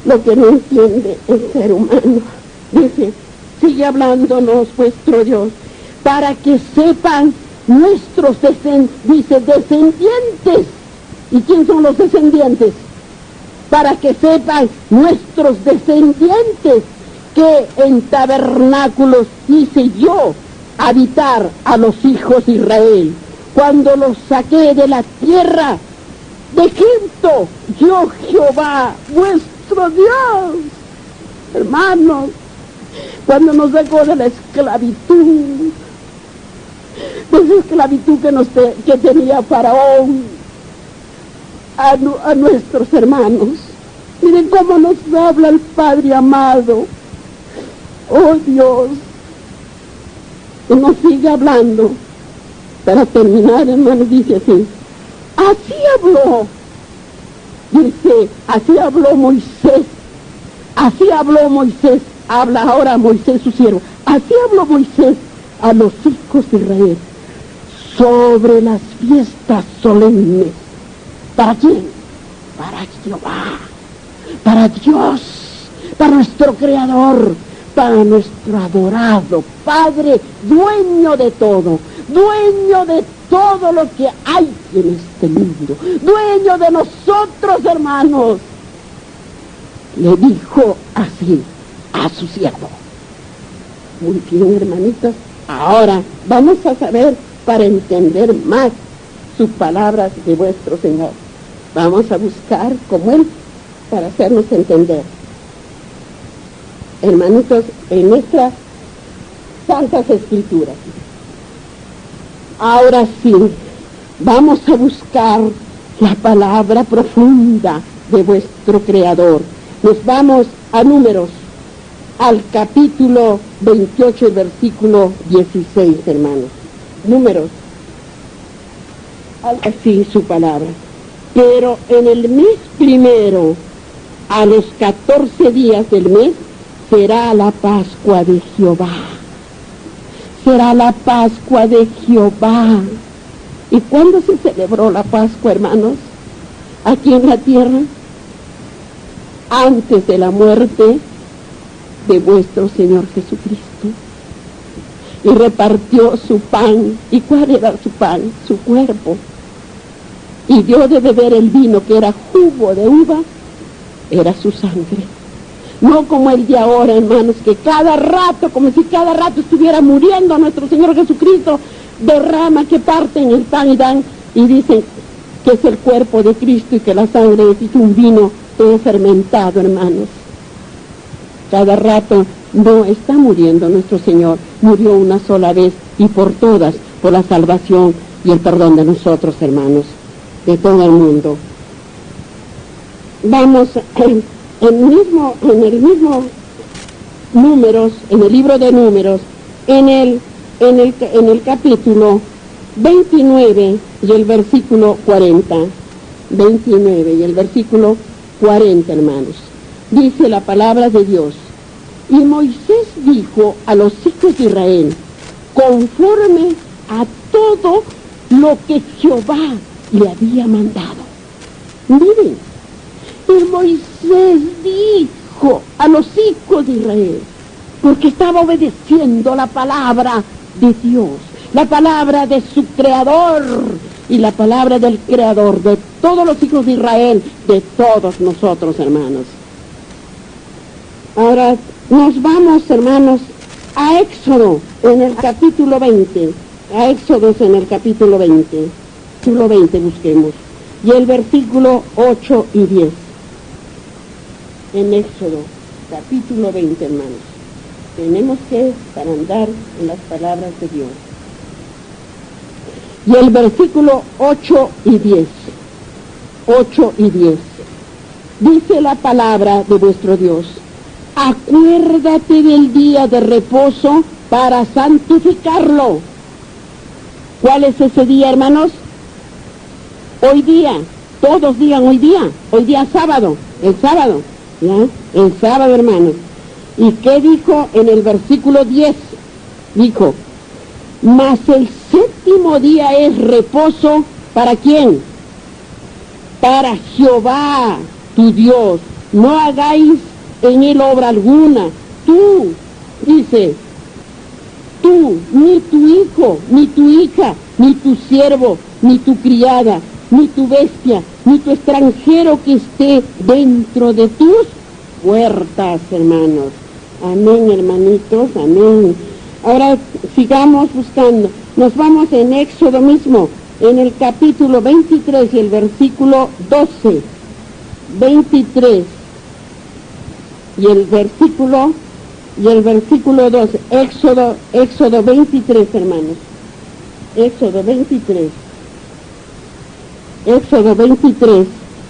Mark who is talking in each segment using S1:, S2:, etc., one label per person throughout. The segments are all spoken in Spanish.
S1: lo que no entiende el ser humano. Dice, sigue hablándonos vuestro Dios, para que sepan nuestros descendientes. ¿Y quién son los descendientes? Para que sepan nuestros descendientes que en tabernáculos hice yo habitar a los hijos de Israel, cuando los saqué de la tierra de Egipto, yo Jehová, vuestro Dios. Hermanos, cuando nos sacó de la esclavitud, de esa esclavitud que tenía Faraón a nuestros hermanos, miren cómo nos habla el Padre amado. Oh Dios, y nos sigue hablando. Para terminar, hermanos, dice así, así habló, dice, así habló Moisés, habla ahora Moisés su siervo, así habló Moisés a los hijos de Israel sobre las fiestas solemnes. ¿Para quién? Para Jehová, para Dios, para nuestro Creador, para nuestro adorado Padre, dueño de todo lo que hay en este mundo, dueño de nosotros, hermanos. Le dijo así a su siervo. Muy bien, hermanitos, ahora vamos a saber, para entender más sus palabras de vuestro Señor. Vamos a buscar como Él para hacernos entender. Hermanitos, en nuestras Santas Escrituras. Ahora sí, vamos a buscar la palabra profunda de vuestro Creador. Nos vamos a Números, al capítulo 28, el versículo 16, hermanos. Números, así su palabra. Pero en el mes primero, a los 14 días del mes, será la Pascua de Jehová. Será la Pascua de Jehová. ¿Y cuándo se celebró la Pascua, hermanos? Aquí en la tierra, antes de la muerte de vuestro Señor Jesucristo. Y repartió su pan. ¿Y cuál era su pan? Su cuerpo. Y dio de beber el vino, que era jugo de uva, era su sangre. No como el de ahora, hermanos, que cada rato, como si cada rato estuviera muriendo nuestro Señor Jesucristo, derrama, que parten el pan y dan, y dicen que es el cuerpo de Cristo y que la sangre es un vino todo fermentado, hermanos. Cada rato no está muriendo nuestro Señor, murió una sola vez y por todas, por la salvación y el perdón de nosotros, hermanos, de todo el mundo. Vamos en el mismo Números, en el libro de Números, en el capítulo 29 y el versículo 40. 29 y el versículo 40, hermanos. Dice la palabra de Dios: y Moisés dijo a los hijos de Israel, conforme a todo lo que Jehová le había mandado. Miren, y Moisés dijo a los hijos de Israel, porque estaba obedeciendo la palabra de Dios, la palabra de su Creador y la palabra del Creador de todos los hijos de Israel, de todos nosotros, hermanos. Ahora nos vamos, hermanos, a Éxodo en el capítulo 20, a Éxodos en el capítulo 20, capítulo 20 busquemos, y el versículo 8 y 10. En Éxodo, capítulo 20, hermanos. Tenemos que para andar en las palabras de Dios. Y el versículo 8 y 10. 8 y 10. Dice la palabra de vuestro Dios: acuérdate del día de reposo para santificarlo. ¿Cuál es ese día, hermanos? Hoy día. Todos digan hoy día sábado, el sábado. ¿Ya? El sábado, hermanos. ¿Y qué dijo en el versículo 10? Dijo: mas el séptimo día es reposo, ¿para quién? Para Jehová, tu Dios. no hagáis en él obra alguna. Tú, dice, tú, ni tu hijo, ni tu hija, ni tu siervo, ni tu criada, ni tu bestia, ni tu extranjero que esté dentro de tus puertas, hermanos. Amén, hermanitos, amén. Ahora sigamos buscando. Nos vamos en Éxodo mismo, en el capítulo 23 y el versículo 12. 23 y el versículo 12. Éxodo 23, hermanos. Éxodo 23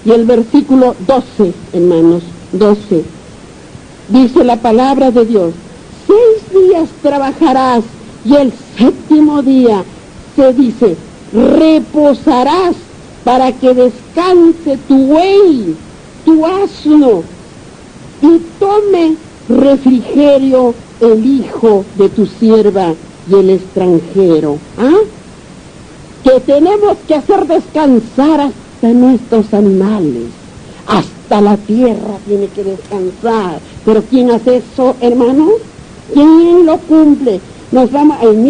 S1: y el versículo 12, hermanos. 12. Dice la palabra de Dios: 6 días trabajarás y el 7º día, se dice, reposarás para que descanse tu buey, tu asno, y tome refrigerio el hijo de tu sierva y el extranjero. ¿Ah? Que tenemos que hacer descansar hasta nuestros animales, hasta la tierra tiene que descansar. Pero ¿quién hace eso, hermanos? ¿Quién lo cumple? Nos vamos en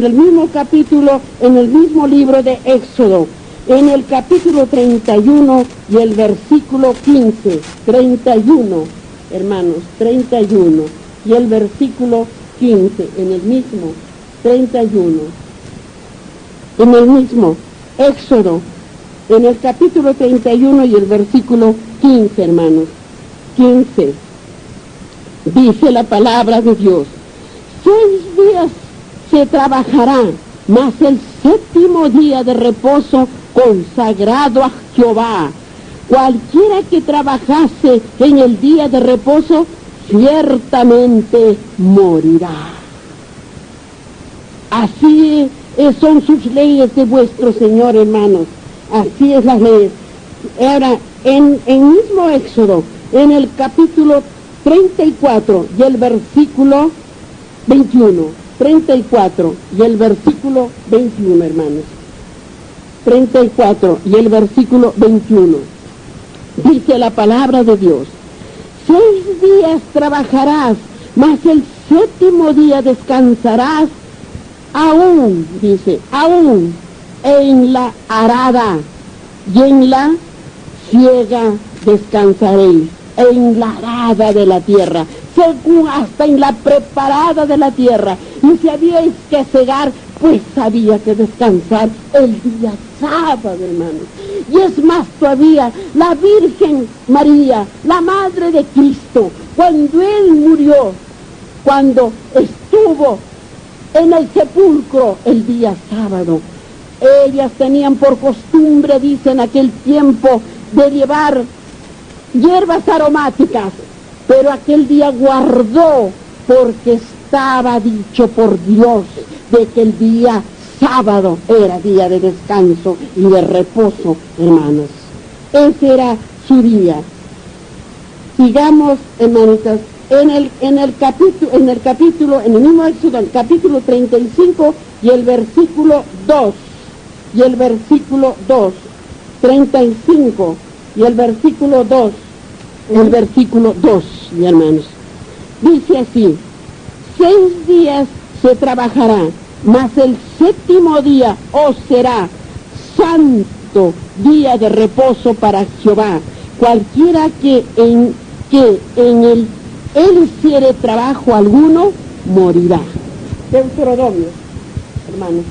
S1: el mismo capítulo, en el mismo libro de Éxodo, en el capítulo 31 y el versículo 15. 31, hermanos, 31 y el versículo 15, en el mismo 31, en el mismo Éxodo, en el capítulo 31 y el versículo 15, hermanos. 15. Dice la palabra de Dios: 6 días se trabajará, mas el 7º día de reposo consagrado a Jehová. Cualquiera que trabajase en el día de reposo, ciertamente morirá. Así son sus leyes de vuestro Señor, hermanos. Así es las leyes. Ahora, en mismo Éxodo, en el capítulo 34 y el versículo 21, 34 y el versículo 21, hermanos. 34 y el versículo 21. Dice la palabra de Dios: 6 días trabajarás, mas el 7º día descansarás, aún, dice, aún en la arada y en la siega descansaréis, en la arada de la tierra, según hasta en la preparada de la tierra. Y si habíais que cegar, pues había que descansar el día sábado, hermanos. Y es más todavía, la Virgen María, la Madre de Cristo, cuando Él murió, cuando estuvo en el sepulcro el día sábado, ellas tenían por costumbre, dice en aquel tiempo, de llevar hierbas aromáticas, pero aquel día guardó, porque estaba dicho por Dios de que el día sábado era día de descanso y de reposo, hermanos. Ese era su día. Sigamos, hermanitas, en el mismo Éxodo, el capítulo 35 y el versículo 2, y el versículo 2, 35 y el versículo 2, mi hermanos. Dice así: 6 días se trabajará, mas el 7º día os será santo día de reposo para Jehová. Cualquiera que en él hiciere trabajo alguno, morirá. Deuteronomio, hermanos.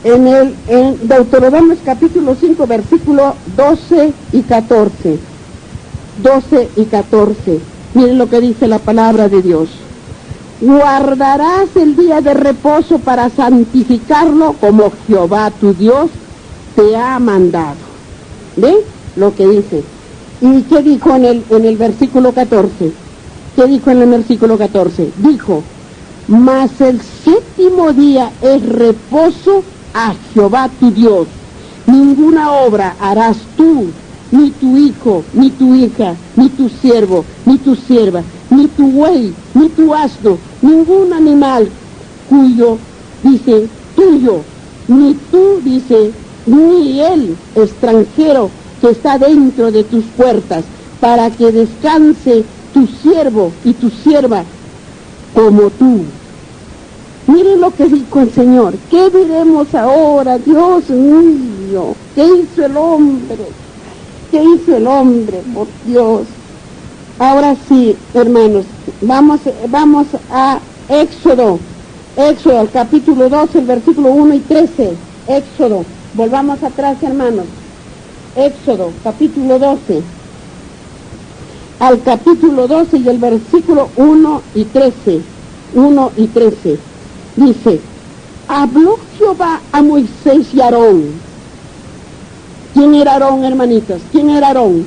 S1: En Deuteronomio capítulo 5, versículo 12 y 14. 12 y 14. Miren lo que dice la palabra de Dios. Guardarás el día de reposo para santificarlo, como Jehová tu Dios te ha mandado. ¿Ven lo que dice? ¿Y qué dijo en el versículo 14? ¿Qué dijo en el versículo 14? Dijo: mas el 7º día es reposo a Jehová tu Dios. Ninguna obra harás tú, ni tu hijo, ni tu hija, ni tu siervo, ni tu sierva, ni tu buey, ni tu asno, ningún animal cuyo, dice, tuyo, ni tú, dice, ni el extranjero que está dentro de tus puertas, para que descanse tu siervo y tu sierva como tú. Miren lo que dijo el Señor. ¿Qué diremos ahora, Dios mío? ¿Qué hizo el hombre? ¿Qué hizo el hombre, por Dios? Ahora sí, hermanos, vamos a Éxodo, al capítulo 12, el versículo 1 y 13. Éxodo, volvamos atrás, hermanos. Éxodo, capítulo 12. Al capítulo 12 y el versículo 1 y 13. 1 y 13. Dice, habló Jehová a Moisés y Aarón. ¿Quién era Aarón, hermanitos? ¿Quién era Aarón?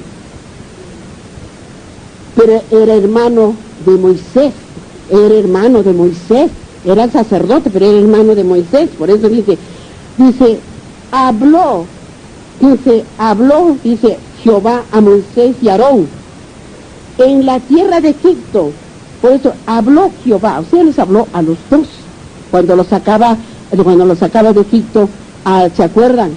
S1: Pero era hermano de Moisés, era sacerdote, pero era hermano de Moisés. Por eso dice, habló Jehová a Moisés y Aarón en la tierra de Egipto. Por eso habló Jehová, o sea, les habló a los dos, cuando los sacaba de Egipto, ¿se acuerdan?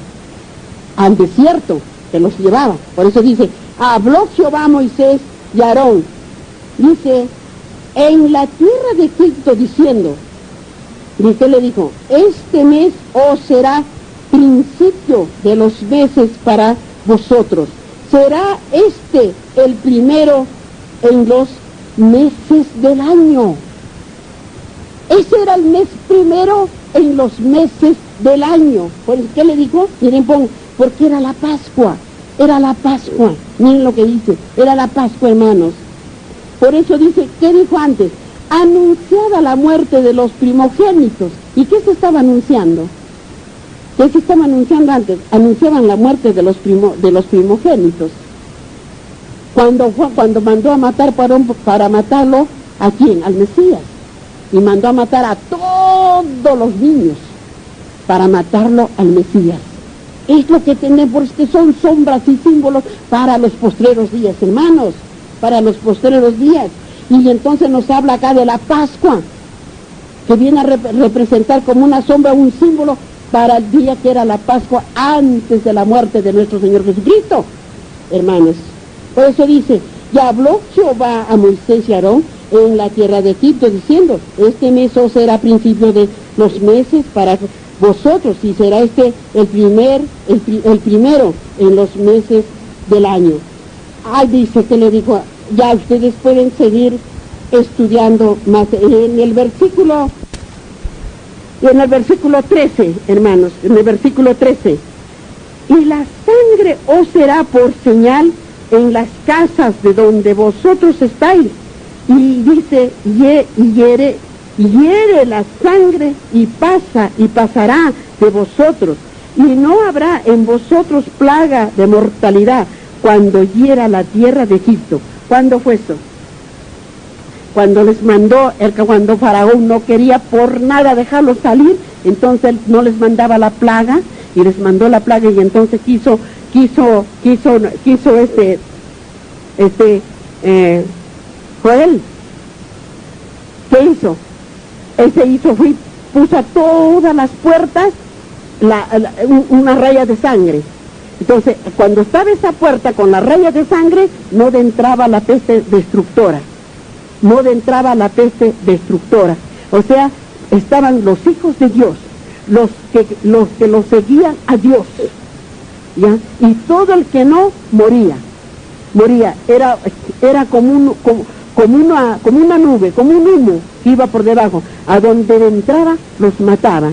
S1: Al desierto, que los llevaba. Por eso dice, habló Jehová a Moisés y Aarón, dice, en la tierra de Egipto, diciendo, ¿y qué le dijo? Este mes os será principio de los meses para vosotros. Será este el primero en los meses del año. Ese era el mes primero en los meses del año. ¿Por qué le dijo? Miren, porque era la Pascua. Era la Pascua. Miren lo que dice. Era la Pascua, hermanos. Por eso dice, ¿qué dijo antes? Anunciada la muerte de los primogénitos. ¿Y qué se estaba anunciando? ¿Qué se estaba anunciando antes? Anunciaban la muerte de los primogénitos. Cuando mandó a matar para matarlo, ¿a quién? Al Mesías. Y mandó a matar a todos los niños para matarlo al Mesías. Es lo que tenemos, porque son sombras y símbolos para los postreros días, hermanos, para los postreros días. Y entonces nos habla acá de la Pascua, que viene a representar como una sombra, un símbolo para el día que era la Pascua antes de la muerte de nuestro Señor Jesucristo, hermanos. Por eso dice, ya habló Jehová a Moisés y Aarón en la tierra de Egipto, diciendo, este mes os será principio de los meses para vosotros, y será este el primero en los meses del año. Dice que le dijo, ya ustedes pueden seguir estudiando más en el versículo 13, hermanos, en el versículo 13. Y la sangre os será por señal en las casas de donde vosotros estáis. Y dice, hiere la sangre y pasará de vosotros. Y no habrá en vosotros plaga de mortalidad cuando hiera la tierra de Egipto. ¿Cuándo fue eso? Cuando les mandó, cuando Faraón no quería por nada dejarlos salir, entonces él no les mandaba la plaga, y les mandó la plaga, y entonces quiso Joel. ¿Qué hizo? Puso a todas las puertas una raya de sangre. Entonces, cuando estaba esa puerta con la raya de sangre, no entraba la peste destructora. O sea, estaban los hijos de Dios, los que los seguían a Dios, ¿ya? Y todo el que no, moría. Era como una nube, como un humo que iba por debajo. A donde entraba, los mataba.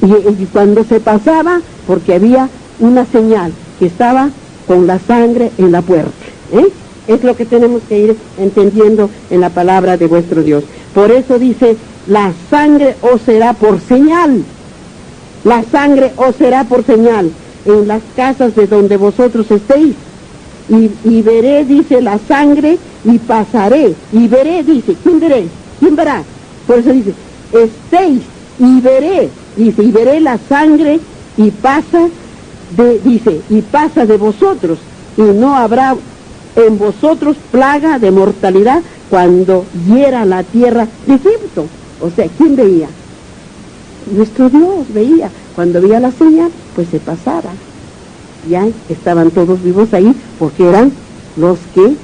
S1: Y cuando se pasaba, porque había una señal que estaba con la sangre en la puerta. Es lo que tenemos que ir entendiendo en la palabra de vuestro Dios. Por eso dice, la sangre os será por señal. La sangre os será por señal en las casas de donde vosotros estéis. Y veré, dice, la sangre, y pasaré. Y veré, dice, ¿quién veré? ¿Quién verá? Por eso dice, estéis, y veré. Dice, y veré la sangre, y pasa de vosotros. Y no habrá en vosotros plaga de mortalidad cuando hiera la tierra de Egipto. O sea, ¿quién veía? Nuestro Dios veía. Cuando veía la señal, pues se pasaba. Ya estaban todos vivos ahí porque eran los que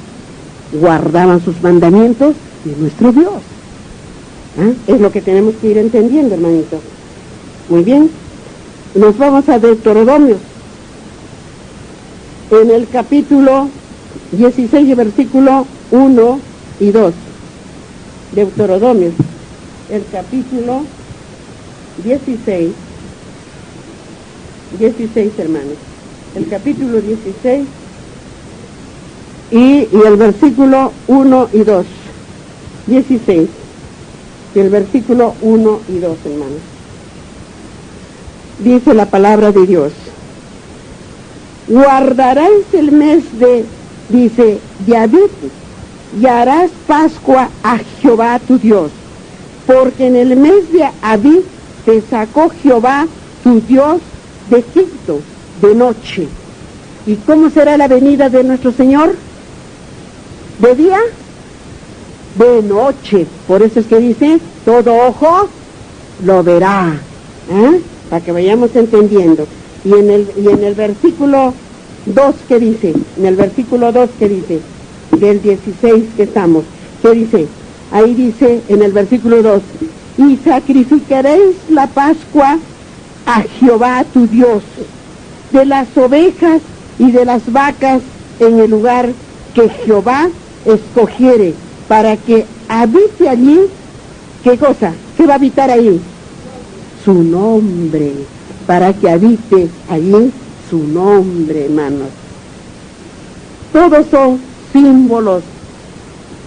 S1: guardaban sus mandamientos de nuestro Dios. Es lo que tenemos que ir entendiendo, hermanitos. Muy bien, nos vamos a Deuteronomio, en el capítulo 16, versículo 1 y 2. Deuteronomio, el capítulo 16, hermanos, el capítulo 16 y el versículo 1 y 2. 16 y el versículo 1 y 2, hermanos. Dice la palabra de Dios: guardaréis el mes de Abib, y harás Pascua a Jehová tu Dios, porque en el mes de Abib te sacó Jehová tu Dios de Egipto de noche. ¿Y cómo será la venida de nuestro Señor? ¿De día? De noche. Por eso es que dice, todo ojo lo verá. Para que vayamos entendiendo. Y en el versículo 2, ¿qué dice? En el versículo 2, ¿qué dice? Del 16 que estamos. ¿Qué dice? Ahí dice, en el versículo 2, y sacrificaréis la Pascua a Jehová tu Dios, de las ovejas y de las vacas en el lugar que Jehová escogiere, para que habite allí. ¿Qué cosa? ¿Qué va a habitar ahí? Su nombre, para que habite allí su nombre, hermanos. Todos son símbolos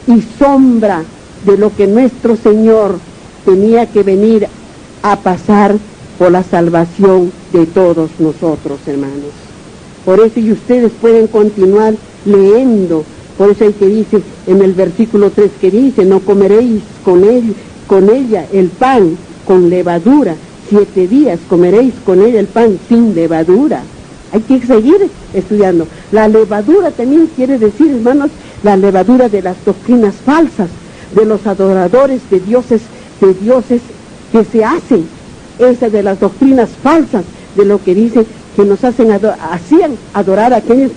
S1: y sombra de lo que nuestro Señor tenía que venir a pasar por la salvación de todos nosotros, hermanos. Por eso, y ustedes pueden continuar leyendo, por eso hay que dice en el versículo 3 que dice, no comeréis con ella el pan con levadura, 7 días comeréis con ella el pan sin levadura. Hay que seguir estudiando. La levadura también quiere decir, hermanos, la levadura de las doctrinas falsas, de los adoradores de dioses que se hacen, esa de las doctrinas falsas, de lo que dice que nos hacían adorar a aquellos.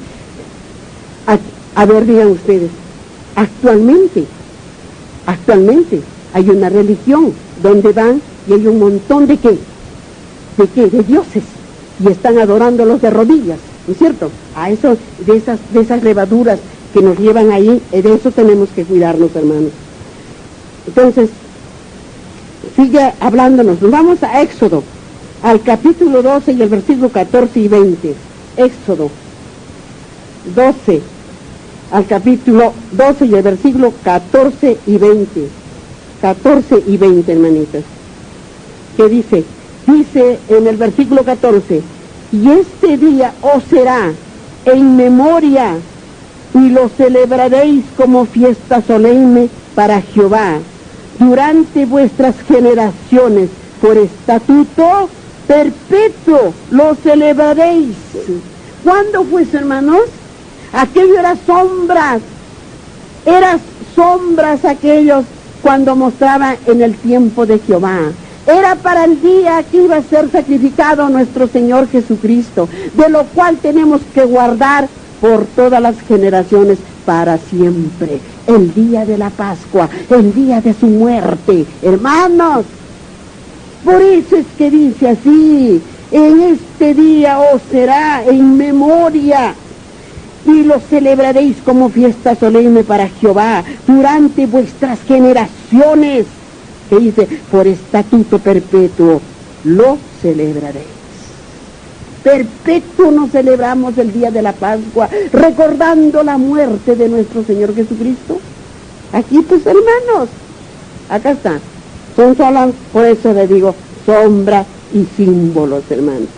S1: A ver, digan ustedes, actualmente hay una religión donde van y hay un montón de ¿qué? De dioses, y están adorándolos de rodillas, ¿no es cierto? A eso, de esas levaduras que nos llevan ahí, de eso tenemos que cuidarnos, hermanos. Entonces, sigue hablándonos. Nos vamos a Éxodo, al capítulo 12 y el versículo 14 y 20. Éxodo 12, al capítulo 12 y el versículo 14 y 20. 14 y 20, hermanitas. ¿Qué dice? Dice en el versículo 14, y este día os será en memoria, y lo celebraréis como fiesta solemne para Jehová durante vuestras generaciones, por estatuto perpetuo lo celebraréis. ¿Cuándo fue eso, hermanos? Aquello era sombras aquellos cuando mostraba en el tiempo de Jehová. Era para el día que iba a ser sacrificado nuestro Señor Jesucristo, de lo cual tenemos que guardar por todas las generaciones para siempre. El día de la Pascua, el día de su muerte, hermanos. Por eso es que dice así, en este día os será en memoria, y lo celebraréis como fiesta solemne para Jehová durante vuestras generaciones. Que dice, por estatuto perpetuo lo celebraréis. Perpetuo nos celebramos el día de la Pascua, recordando la muerte de nuestro Señor Jesucristo. Aquí, pues, hermanos, acá está. Son solo, por eso les digo, sombra y símbolos, hermanos.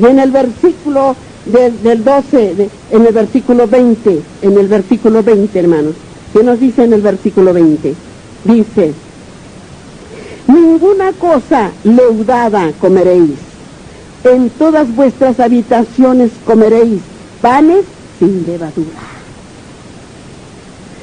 S1: Y en el versículo del 12, en el versículo 20, hermanos, ¿qué nos dice en el versículo 20? Dice, ninguna cosa leudada comeréis, en todas vuestras habitaciones comeréis panes sin levadura.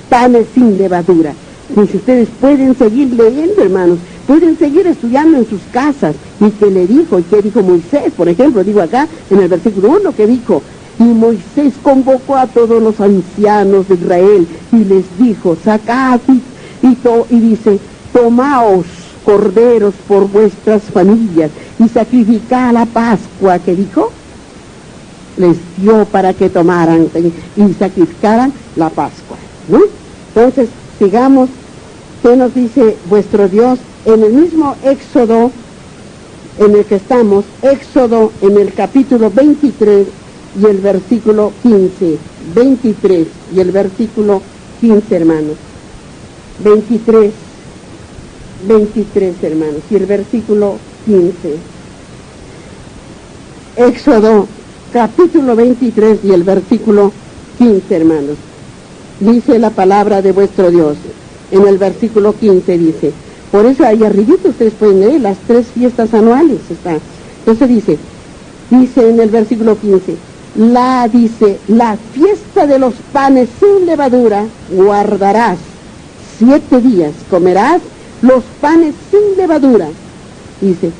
S1: Panes sin levadura. Pues ustedes pueden seguir leyendo, hermanos, pueden seguir estudiando en sus casas. ¿Y qué le dijo? ¿Y qué dijo Moisés? Por ejemplo, digo acá en el versículo 1 que dijo, Y Moisés convocó a todos los ancianos de Israel y les dijo, sacad y dice, tomaos corderos por vuestras familias y sacrificad la Pascua, que dijo, les dio para que tomaran y sacrificaran la Pascua, ¿no? Entonces, sigamos, ¿qué nos dice vuestro Dios? En el mismo Éxodo en el que estamos, Éxodo en el capítulo 23 y el versículo 15, 23 y el versículo 15, hermanos, 23, hermanos, y el versículo 15, Éxodo capítulo 23 y el versículo 15, hermanos, dice la palabra de vuestro Dios. En el versículo 15 dice, por eso ahí arribita ustedes pueden leer las 3 fiestas anuales, está. Entonces dice en el versículo 15, la fiesta de los panes sin levadura guardarás 7 días, comerás los panes sin levadura. Dice,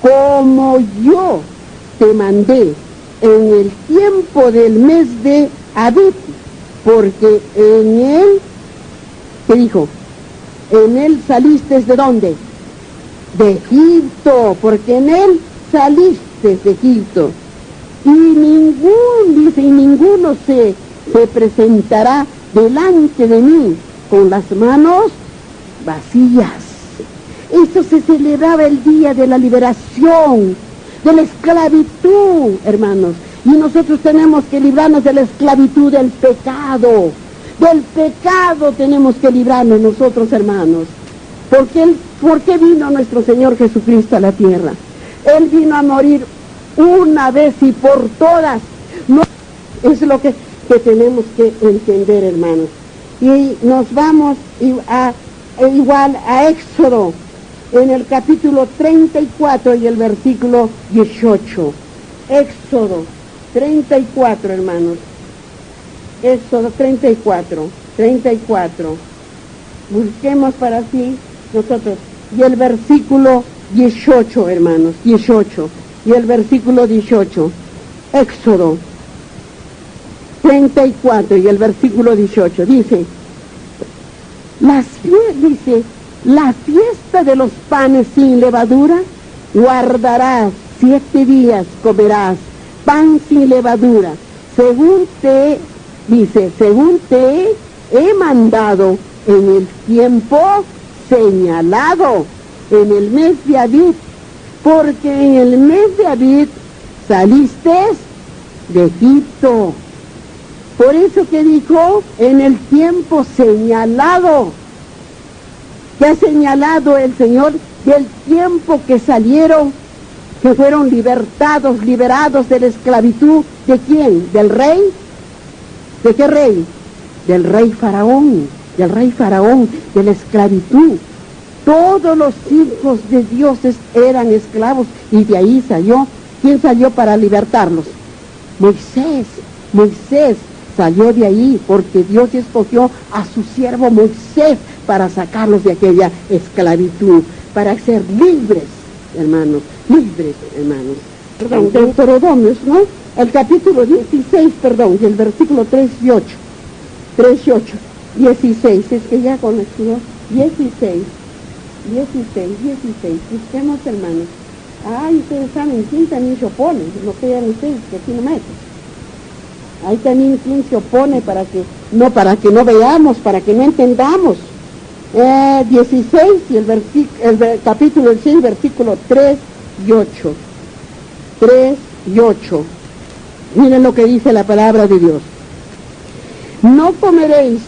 S1: como yo te mandé en el tiempo del mes de Abib, porque en él, ¿qué dijo? En él saliste ¿de dónde? De Egipto, porque en él saliste de Egipto. Y ninguno se presentará delante de mí con las manos vacías. Eso se celebraba el día de la liberación, de la esclavitud, hermanos. Y nosotros tenemos que librarnos de la esclavitud del pecado. Del pecado tenemos que librarnos nosotros, hermanos. ¿Por qué vino nuestro Señor Jesucristo a la tierra? Él vino a morir una vez y por todas. No, es lo que tenemos que entender, hermanos. Y nos vamos igual a Éxodo, en el capítulo 34 y el versículo 18. Éxodo 34, hermanos. Éxodo 34. Busquemos para así nosotros. Y el versículo 18, hermanos, 18. Y el versículo 18. Éxodo 34 y el versículo 18. Dice, la fiesta de los panes sin levadura guardarás 7 días, comerás pan sin levadura, según te he mandado en el tiempo señalado, en el mes de Abib, porque en el mes de Abib saliste de Egipto. Por eso que dijo, en el tiempo señalado, que ha señalado el Señor del tiempo que salieron, que fueron liberados de la esclavitud. ¿De quién? ¿Del rey? ¿De qué rey? Del rey Faraón, de la esclavitud. Todos los hijos de Dios eran esclavos y de ahí salió. ¿Quién salió para libertarlos? Moisés salió de ahí porque Dios escogió a su siervo Moisés para sacarlos de aquella esclavitud, para ser libres, hermanos. Perdón, Deuteronomios, ¿no? El capítulo 16, perdón, y el versículo 3 y 8. 16, es que ya conoció. 16. Busquemos, hermanos. Ay, ustedes saben quién también se opone, no crean ustedes que aquí no meten. Ahí también quién se opone para que no veamos, para que no entendamos. 16 y el capítulo 6, versículo 3 y 8. 3 y 8. Miren lo que dice la palabra de Dios. No comeréis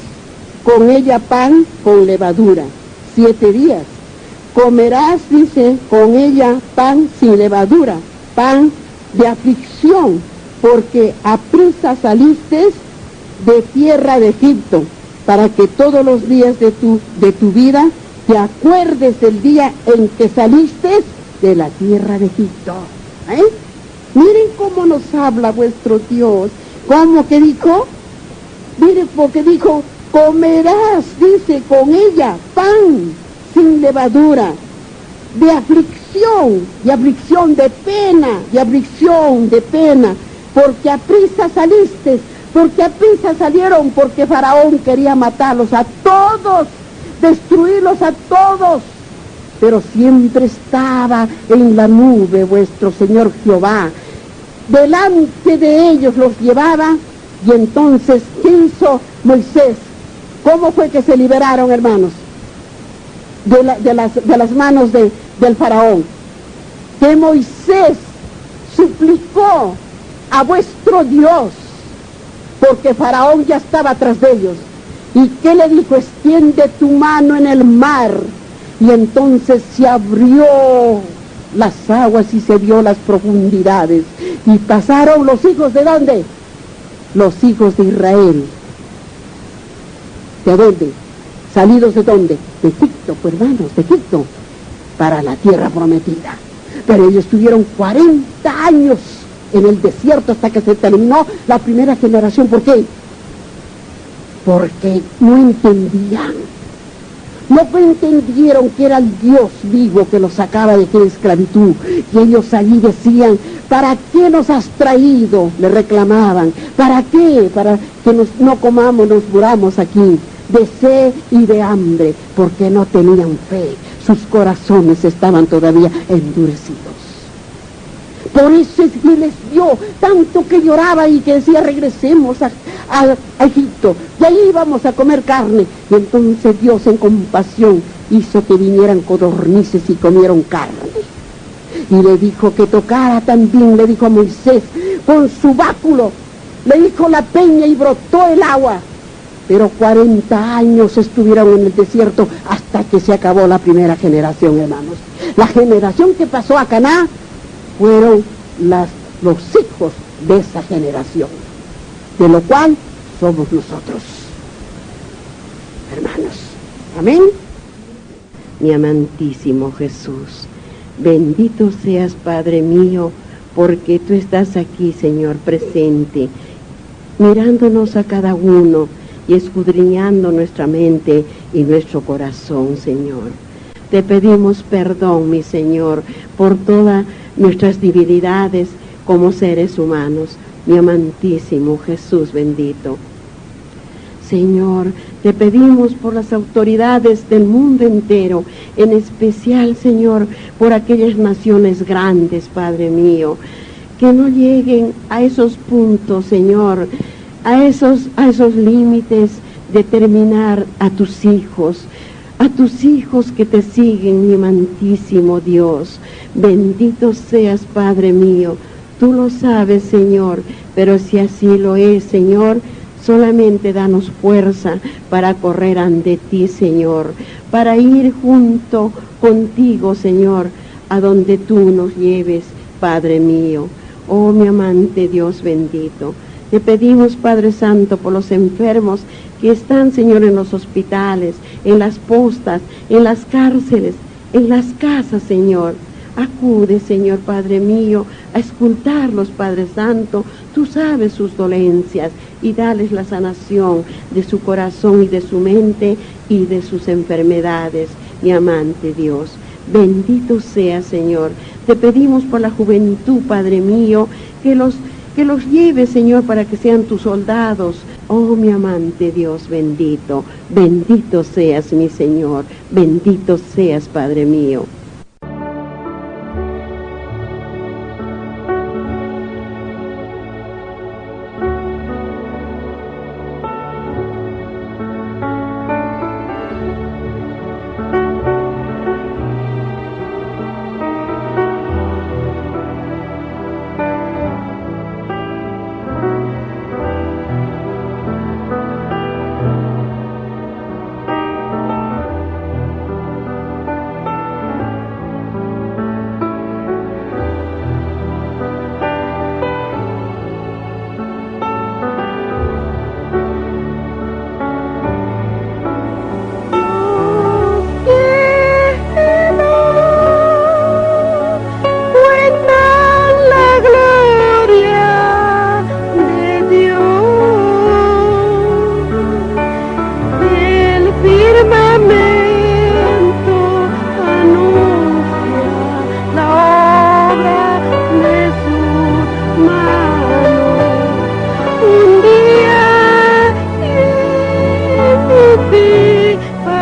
S1: con ella pan con levadura 7 días. Comerás, dice, con ella pan sin levadura, pan de aflicción, porque aprisa saliste de tierra de Egipto, para que todos los días de tu vida te acuerdes del día en que saliste de la tierra de Egipto. Miren cómo nos habla vuestro Dios. ¿Cómo que dijo? Miren, porque dijo, comerás, dice, con ella pan sin levadura, de aflicción, de pena, porque aprisa saliste, porque aprisa salieron, porque Faraón quería matarlos a todos, destruirlos a todos. Pero siempre estaba en la nube vuestro Señor Jehová. Delante de ellos los llevaba. Y entonces, ¿qué hizo Moisés? ¿Cómo fue que se liberaron, hermanos? De las manos del Faraón. Que Moisés suplicó a vuestro Dios, porque Faraón ya estaba tras de ellos. ¿Y qué le dijo? Extiende tu mano en el mar. Y entonces se abrió las aguas y se vio las profundidades. Y pasaron los hijos ¿de dónde? Los hijos de Israel. ¿De dónde? ¿Salidos de dónde? De Egipto, pues hermanos, de Egipto, para la tierra prometida. Pero ellos tuvieron 40 años en el desierto hasta que se terminó la primera generación. ¿Por qué? Porque no entendían. No entendieron que era el Dios vivo que los sacaba de aquella esclavitud. Y ellos allí decían, ¿para qué nos has traído? Le reclamaban. ¿Para qué? Para que no comamos, nos muramos aquí de sed y de hambre, porque no tenían fe. Sus corazones estaban todavía endurecidos. Por eso es que les dio tanto que lloraba y que decía, regresemos a Egipto, y ahí vamos a comer carne. Y entonces Dios en compasión hizo que vinieran codornices y comieron carne. Y le dijo que tocara también, le dijo a Moisés, con su báculo, le dijo la peña y brotó el agua. Pero 40 años estuvieron en el desierto hasta que se acabó la primera generación, hermanos. La generación que pasó a Canaán fueron los hijos de esa generación, de lo cual somos nosotros, hermanos. Amén. Mi amantísimo Jesús, bendito seas, Padre mío, porque tú estás aquí, Señor, presente, mirándonos a cada uno y escudriñando nuestra mente y nuestro corazón, Señor. Te pedimos perdón, mi Señor, por todas nuestras debilidades como seres humanos, mi amantísimo Jesús bendito. Señor, te pedimos por las autoridades del mundo entero, en especial, Señor, por aquellas naciones grandes, Padre mío, que no lleguen a esos puntos, Señor, a esos límites de terminar a tus hijos que te siguen, mi amantísimo Dios. Bendito seas, Padre mío, tú lo sabes, Señor, pero si así lo es, Señor, solamente danos fuerza para correr ante ti, Señor, para ir junto contigo, Señor, a donde tú nos lleves, Padre mío. Oh, mi amante Dios bendito, te pedimos, Padre Santo, por los enfermos que están, Señor, en los hospitales, en las postas, en las cárceles, en las casas, Señor. Acude, Señor, Padre mío, a escultarlos, Padre Santo. Tú sabes sus dolencias y dales la sanación de su corazón y de su mente y de sus enfermedades, mi amante Dios. Bendito sea, Señor. Te pedimos por la juventud, Padre mío, que los lleves, Señor, para que sean tus soldados. Oh, mi amante Dios bendito, bendito seas, mi Señor, bendito seas, Padre mío.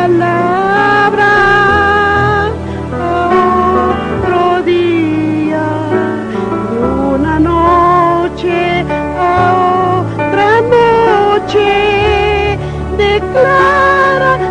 S2: palabra. Otro día, una noche, otra noche, declara